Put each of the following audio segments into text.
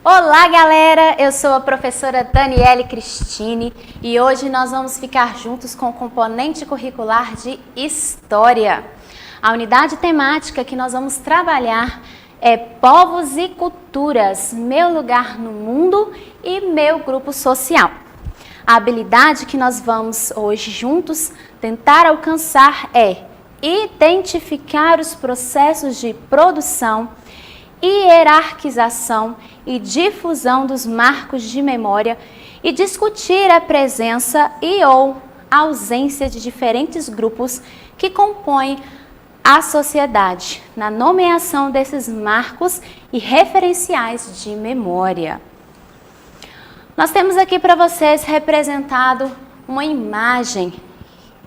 Olá, galera! Eu sou a professora Daniele Cristine e hoje nós vamos ficar juntos com o componente curricular de História. A unidade temática que nós vamos trabalhar é Povos e Culturas, meu lugar no mundo e meu grupo social. A habilidade que nós vamos hoje juntos tentar alcançar é identificar os processos de produção, hierarquização e difusão dos marcos de memória e discutir a presença e ou ausência de diferentes grupos que compõem a sociedade na nomeação desses marcos e referenciais de memória. Nós temos aqui para vocês representado uma imagem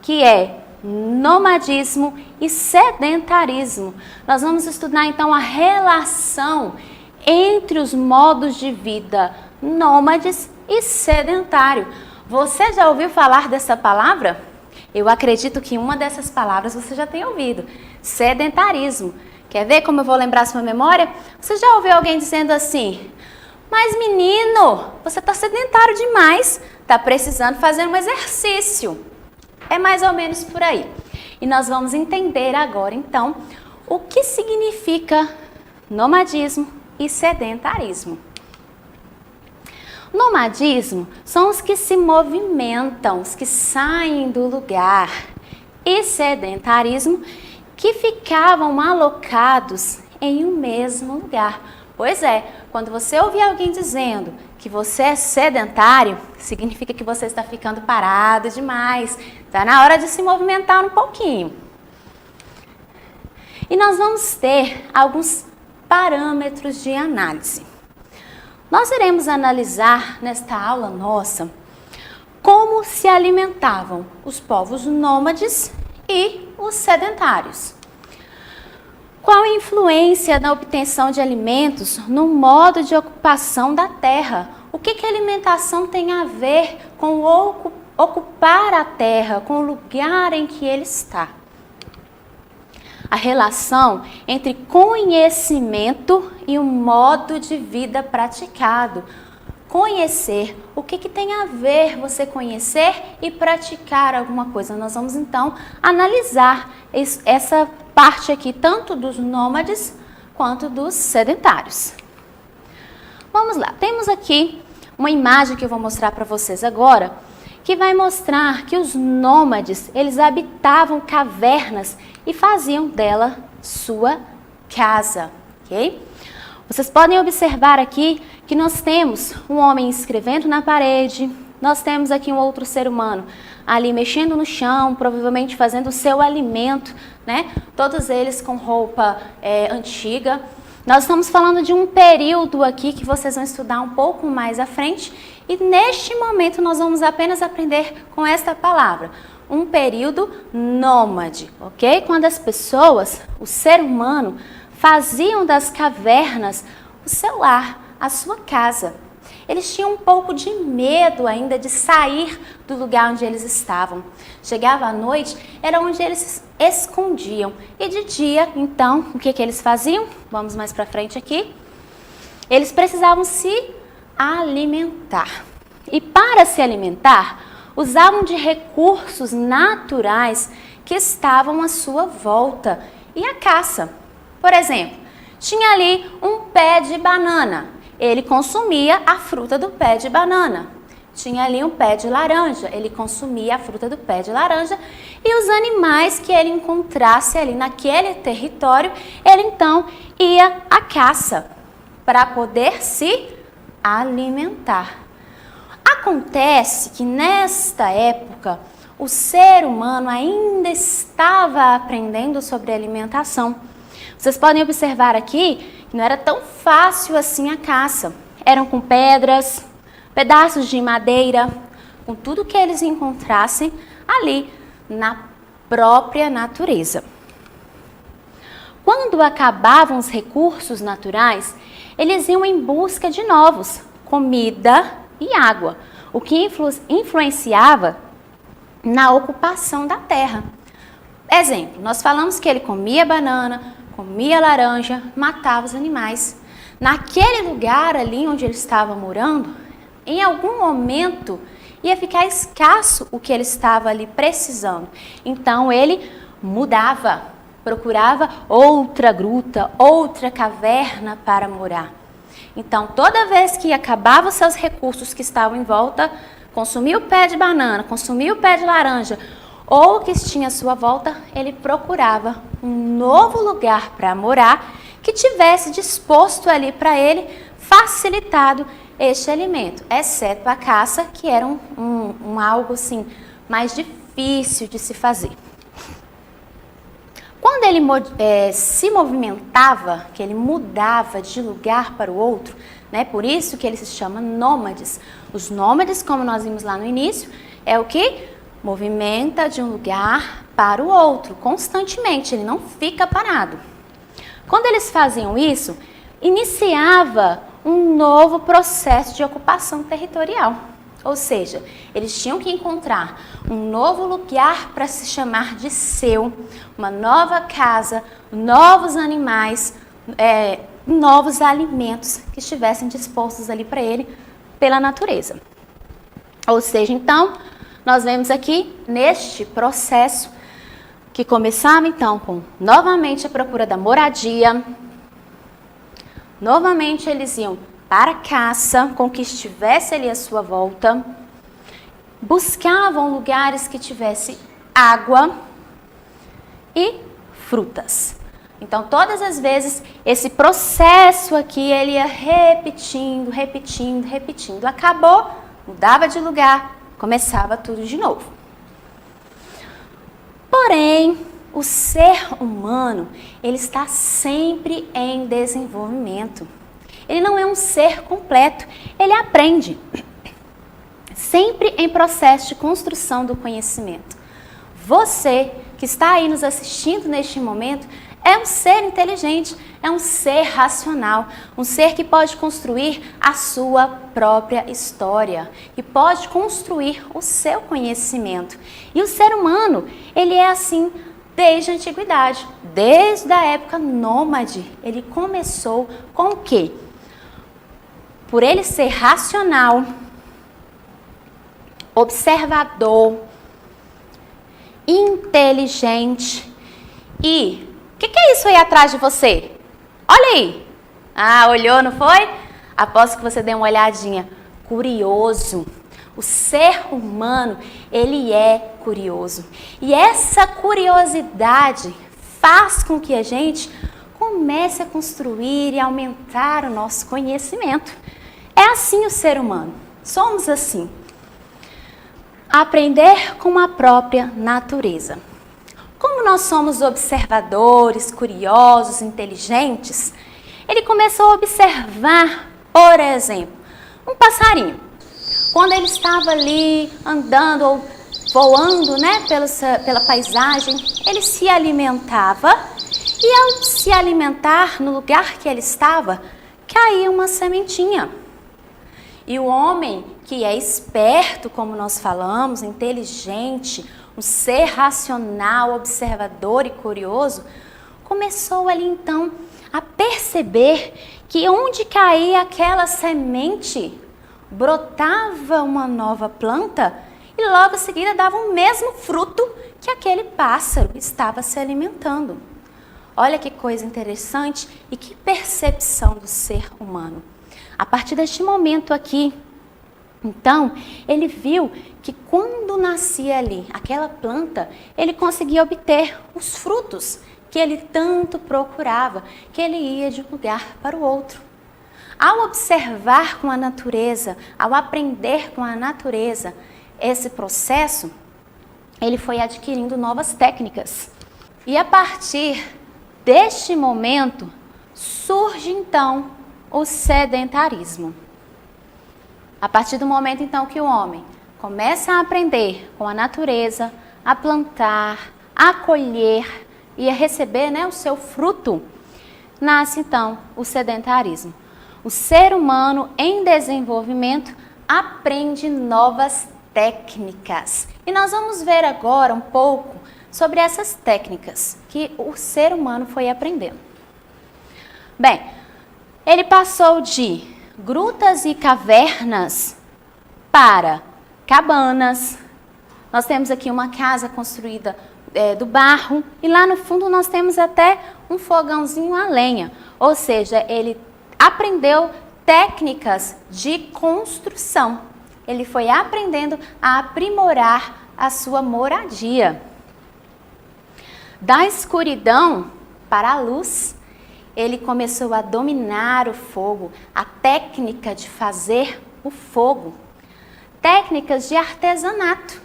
que é nomadismo e sedentarismo. Nós vamos estudar então a relação entre os modos de vida nômades e sedentário. Você já ouviu falar dessa palavra? Eu acredito que uma dessas palavras você já tem ouvido. Sedentarismo. Quer ver como eu vou lembrar sua memória? Você já ouviu alguém dizendo assim: mas menino, você está sedentário demais, está precisando fazer um exercício. É mais ou menos por aí. E nós vamos entender agora, então, o que significa nomadismo e sedentarismo. Nomadismo são os que se movimentam, os que saem do lugar. E sedentarismo, que ficavam alocados em um mesmo lugar. Pois é, quando você ouvir alguém dizendo que você é sedentário, significa que você está ficando parado demais. Está na hora de se movimentar um pouquinho. E nós vamos ter alguns parâmetros de análise. Nós iremos analisar nesta aula nossa como se alimentavam os povos nômades e os sedentários. Qual a influência da obtenção de alimentos no modo de ocupação da terra? O que a alimentação tem a ver com ocupar a terra, com o lugar em que ele está? A relação entre conhecimento e o modo de vida praticado. Conhecer, o que tem a ver você conhecer e praticar alguma coisa? Nós vamos então analisar essa parte aqui, tanto dos nômades quanto dos sedentários. Vamos lá, temos aqui uma imagem que eu vou mostrar para vocês agora, que vai mostrar que os nômades, eles habitavam cavernas e faziam dela sua casa, ok? Vocês podem observar aqui que nós temos um homem escrevendo na parede, nós temos aqui um outro ser humano ali mexendo no chão, provavelmente fazendo o seu alimento, né? Todos eles com roupa antiga. Nós estamos falando de um período aqui que vocês vão estudar um pouco mais à frente e neste momento nós vamos apenas aprender com esta palavra, um período nômade, ok? Quando as pessoas, o ser humano, faziam das cavernas o seu lar, a sua casa. Eles tinham um pouco de medo ainda de sair do lugar onde eles estavam. Chegava à noite, era onde eles se escondiam. E de dia, então, o que eles faziam? Vamos mais para frente aqui. Eles precisavam se alimentar. E para se alimentar, usavam de recursos naturais que estavam à sua volta. E a caça. Por exemplo, tinha ali um pé de banana. Ele consumia a fruta do pé de banana. Tinha ali um pé de laranja. Ele consumia a fruta do pé de laranja. E os animais que ele encontrasse ali naquele território, ele então ia à caça para poder se alimentar. Acontece que nesta época o ser humano ainda estava aprendendo sobre alimentação. Vocês podem observar aqui que não era tão fácil assim a caça. Eram com pedras, pedaços de madeira, com tudo que eles encontrassem ali na própria natureza. Quando acabavam os recursos naturais, eles iam em busca de novos, comida e água, o que influenciava na ocupação da terra. Exemplo, nós falamos que ele comia banana, comia laranja, matava os animais. naquele lugar ali onde ele estava morando, em algum momento ia ficar escasso o que ele estava ali precisando. Então ele mudava, procurava outra gruta, outra caverna para morar. Então toda vez que acabava os seus recursos que estavam em volta, consumia o pé de banana, consumia o pé de laranja, ou o que tinha à sua volta, ele procurava um novo lugar para morar que tivesse disposto ali para ele, facilitado este alimento, exceto a caça, que era algo assim mais difícil de se fazer. Quando ele se movimentava, que ele mudava de lugar para o outro, né? Por isso que ele se chama nômades. Os nômades, como nós vimos lá no início, é o que movimenta de um lugar para o outro constantemente, ele não fica parado. Quando eles faziam isso, iniciava um novo processo de ocupação territorial. Ou seja, eles tinham que encontrar um novo lugar para se chamar de seu, uma nova casa, novos animais, novos alimentos que estivessem dispostos ali para ele pela natureza. Ou seja, então, nós vemos aqui neste processo que começava então com novamente a procura da moradia. Novamente eles iam para a caça, com o que estivesse ali à sua volta. Buscavam lugares que tivesse água e frutas. Então, todas as vezes, esse processo aqui, ele ia repetindo, repetindo, repetindo. Acabou, mudava de lugar, começava tudo de novo. Porém, o ser humano, ele está sempre em desenvolvimento. Ele não é um ser completo, ele aprende. Sempre em processo de construção do conhecimento. Você que está aí nos assistindo neste momento é um ser inteligente, é um ser racional, um ser que pode construir a sua própria história, que pode construir o seu conhecimento. E o ser humano, ele é assim desde a antiguidade, desde a época nômade. Ele começou com o quê? Por ele ser racional, observador, inteligente e... O que é isso aí atrás de você? Olha aí. Ah, olhou, não foi? Aposto que você deu uma olhadinha. Curioso. O ser humano, ele é curioso. E essa curiosidade faz com que a gente comece a construir e aumentar o nosso conhecimento. É assim o ser humano. Somos assim. Aprender com a própria natureza. Como nós somos observadores, curiosos, inteligentes, ele começou a observar, por exemplo, um passarinho. Quando ele estava ali andando ou voando, né, pela paisagem, ele se alimentava e ao se alimentar no lugar que ele estava, caía uma sementinha. E o homem que é esperto, como nós falamos, inteligente, um ser racional, observador e curioso, começou ali então a perceber que onde caía aquela semente, brotava uma nova planta e logo em seguida dava o mesmo fruto que aquele pássaro estava se alimentando. Olha que coisa interessante e que percepção do ser humano. A partir deste momento aqui, então, ele viu que quando nascia ali aquela planta, ele conseguia obter os frutos que ele tanto procurava, que ele ia de um lugar para o outro. Ao observar com a natureza, ao aprender com a natureza esse processo, ele foi adquirindo novas técnicas. E a partir deste momento, surge então o sedentarismo. A partir do momento, então, que o homem começa a aprender com a natureza, a plantar, a colher e a receber, né, o seu fruto, nasce, então, o sedentarismo. O ser humano em desenvolvimento aprende novas técnicas. E nós vamos ver agora um pouco sobre essas técnicas que o ser humano foi aprendendo. Bem, Ele passou de grutas e cavernas para cabanas. Nós temos aqui uma casa construída do barro e lá no fundo nós temos até um fogãozinho a lenha. Ou seja, ele aprendeu técnicas de construção. Ele foi aprendendo a aprimorar a sua moradia. Da escuridão para a luz, ele começou a dominar o fogo, a técnica de fazer o fogo. Técnicas de artesanato.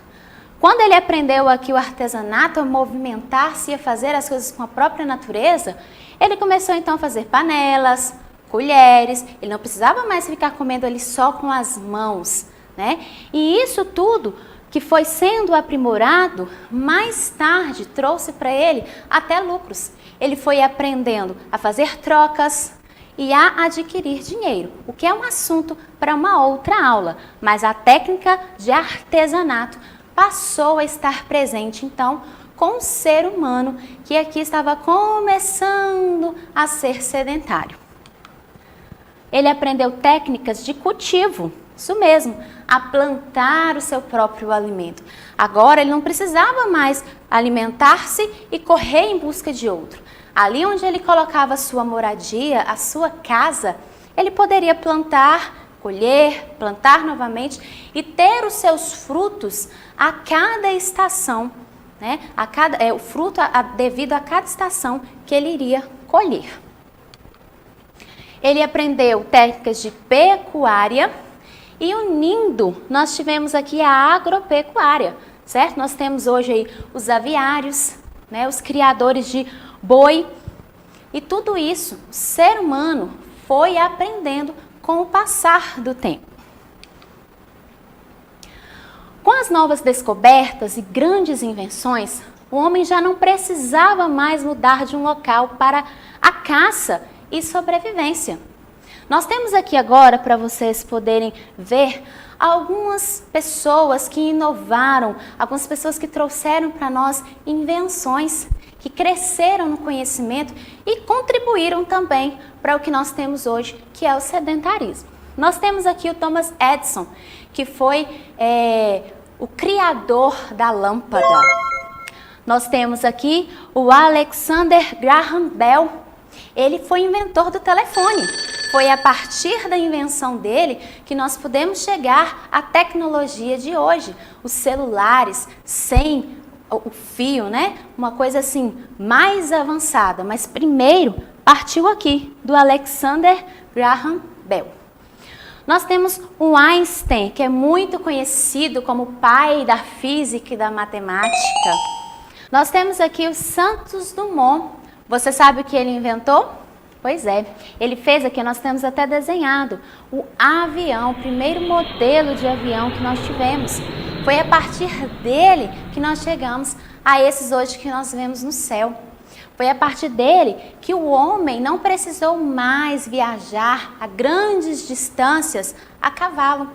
Quando ele aprendeu aqui o artesanato, a movimentar-se e a fazer as coisas com a própria natureza, ele começou então a fazer panelas, colheres, ele não precisava mais ficar comendo ali só com as mãos, né? E isso tudo que foi sendo aprimorado, mais tarde trouxe para ele até lucros. Ele foi aprendendo a fazer trocas e a adquirir dinheiro, o que é um assunto para uma outra aula, mas a técnica de artesanato passou a estar presente então com o ser humano que aqui estava começando a ser sedentário. Ele aprendeu técnicas de cultivo, isso mesmo, a plantar o seu próprio alimento. Agora ele não precisava mais alimentar-se e correr em busca de outro. Ali onde ele colocava a sua moradia, a sua casa, ele poderia plantar, colher, plantar novamente e ter os seus frutos a cada estação, né? O fruto devido a cada estação que ele iria colher. Ele aprendeu técnicas de pecuária e unindo, nós tivemos aqui a agropecuária, certo? Nós temos hoje aí os aviários, né? Os criadores de boi e tudo isso o ser humano foi aprendendo com o passar do tempo. Com as novas descobertas e grandes invenções, o homem já não precisava mais mudar de um local para a caça e sobrevivência. Nós temos aqui agora, para vocês poderem ver, algumas pessoas que inovaram, algumas pessoas que trouxeram para nós invenções, que cresceram no conhecimento e contribuíram também para o que nós temos hoje, que é o sedentarismo. Nós temos aqui o Thomas Edison, que foi o criador da lâmpada. Nós temos aqui o Alexander Graham Bell. Ele foi inventor do telefone. Foi a partir da invenção dele que nós podemos chegar à tecnologia de hoje. Os celulares sem o fio, né? Uma coisa assim mais avançada. Mas primeiro partiu aqui do Alexander Graham Bell. Nós temos o Einstein, que é muito conhecido como pai da física e da matemática. Nós temos aqui o Santos Dumont. Você sabe o que ele inventou? Pois é, ele fez aqui, nós temos até desenhado, o avião, o primeiro modelo de avião que nós tivemos. Foi a partir dele que nós chegamos a esses hoje que nós vemos no céu. Foi a partir dele que o homem não precisou mais viajar a grandes distâncias a cavalo.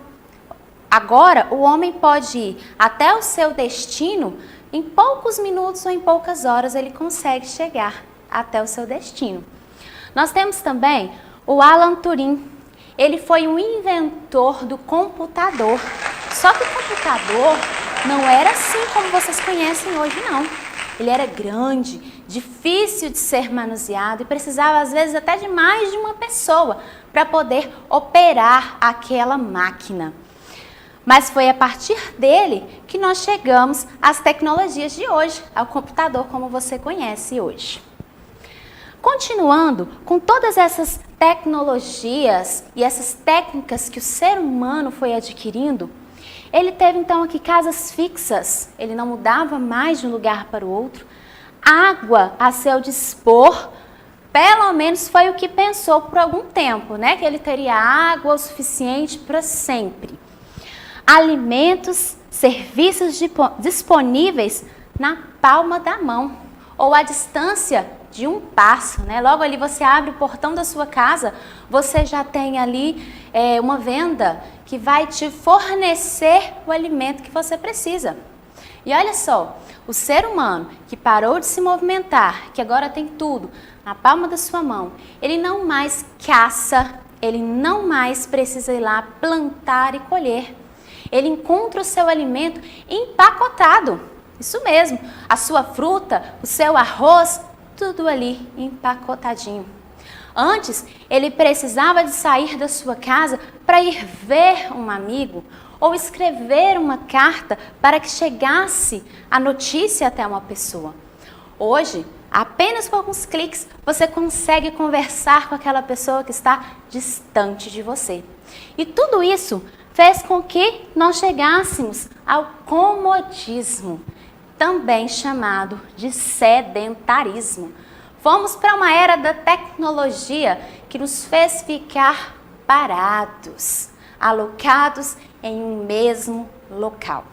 Agora, o homem pode ir até o seu destino, em poucos minutos ou em poucas horas ele consegue chegar até o seu destino. Nós temos também o Alan Turing. Ele foi um inventor do computador. Só que o computador não era assim como vocês conhecem hoje, não. Ele era grande, difícil de ser manuseado e precisava, às vezes, até de mais de uma pessoa para poder operar aquela máquina. Mas foi a partir dele que nós chegamos às tecnologias de hoje, ao computador como você conhece hoje. Continuando com todas essas tecnologias e essas técnicas que o ser humano foi adquirindo, ele teve então aqui casas fixas, ele não mudava mais de um lugar para o outro, água a seu dispor, pelo menos foi o que pensou por algum tempo, né? Que ele teria água o suficiente para sempre. Alimentos, serviços disponíveis na palma da mão ou à distância de um passo, né? Logo ali você abre o portão da sua casa, você já tem ali uma venda que vai te fornecer o alimento que você precisa. E olha só, o ser humano que parou de se movimentar, que agora tem tudo na palma da sua mão, ele não mais caça, ele não mais precisa ir lá plantar e colher. Ele encontra o seu alimento empacotado. Isso mesmo, a sua fruta, o seu arroz, tudo ali empacotadinho. Antes, ele precisava de sair da sua casa para ir ver um amigo ou escrever uma carta para que chegasse a notícia até uma pessoa. Hoje, apenas com alguns cliques, você consegue conversar com aquela pessoa que está distante de você. E tudo isso fez com que nós chegássemos ao comodismo, também chamado de sedentarismo. Fomos para uma era da tecnologia que nos fez ficar parados, alocados em um mesmo local.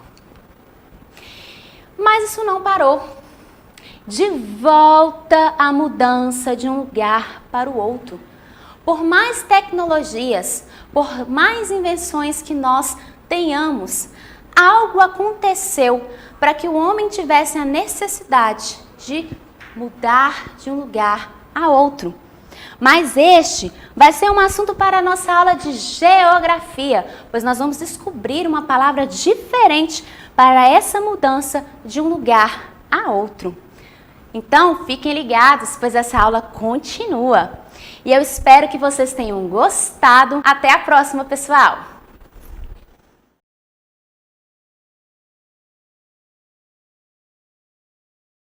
Mas isso não parou. De volta à mudança de um lugar para o outro. Por mais tecnologias, por mais invenções que nós tenhamos, algo aconteceu para que o homem tivesse a necessidade de mudar de um lugar a outro. Mas este vai ser um assunto para a nossa aula de geografia, pois nós vamos descobrir uma palavra diferente para essa mudança de um lugar a outro. Então, fiquem ligados, pois essa aula continua. E eu espero que vocês tenham gostado. Até a próxima, pessoal!